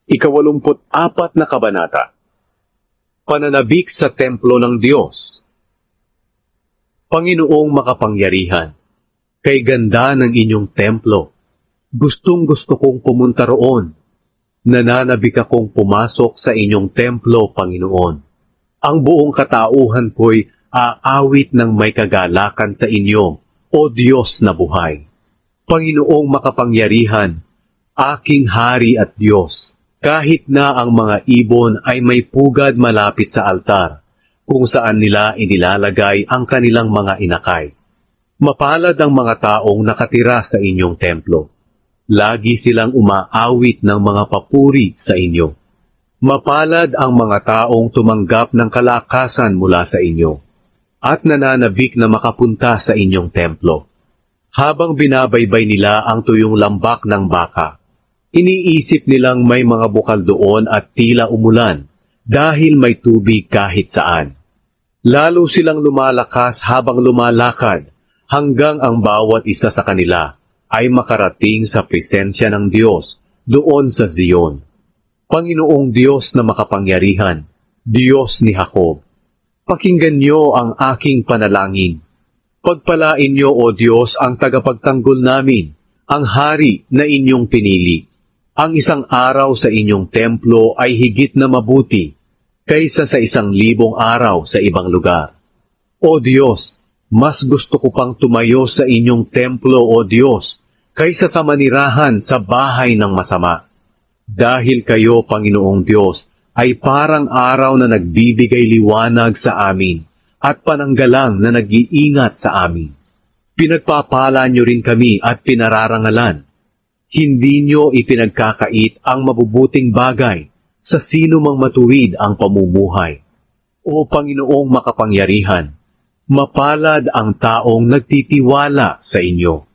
Ika-84 na kabanata. Pananabik sa templo ng Diyos. Panginoong makapangyarihan, kay ganda ng inyong templo, gustong-gusto kong pumunta roon. Nananabik akong pumasok sa inyong templo, Panginoon. Ang buong katauhan ko'y aawit ng may kagalakan sa inyo, O Diyos na buhay. Panginoong makapangyarihan, aking Hari at Diyos, kahit na ang mga ibon ay may pugad malapit sa altar, kung saan nila inilalagay ang kanilang mga inakay. Mapalad ang mga taong nakatira sa inyong templo. Lagi silang umaawit ng mga papuri sa inyo. Mapalad ang mga taong tumanggap ng kalakasan mula sa inyo, at nananabik na makapunta sa inyong templo. Habang binabaybay nila ang tuyong lambak ng baka, iniisip nilang may mga bukal doon at tila umulan dahil may tubig kahit saan. Lalo silang lumalakas habang lumalakad hanggang ang bawat isa sa kanila ay makarating sa presensya ng Diyos doon sa Zion. Panginoong Diyos na makapangyarihan, Diyos ni Jacob, pakinggan niyo ang aking panalangin. Pagpalain niyo, O Diyos, ang tagapagtanggol namin, ang hari na inyong pinili. Ang isang araw sa inyong templo ay higit na mabuti kaysa sa 1,000 araw sa ibang lugar. O Diyos, mas gusto ko pang tumayo sa inyong templo, O Diyos, kaysa sa manirahan sa bahay ng masama. Dahil kayo, Panginoong Diyos, ay parang araw na nagbibigay liwanag sa amin at pananggalang na nag-iingat sa amin. Pinagpapala niyo rin kami at pinararangalan. Hindi niyo ipinagkakait ang mabubuting bagay sa sino mang matuwid ang pamumuhay. O Panginoong makapangyarihan, mapalad ang taong nagtitiwala sa inyo.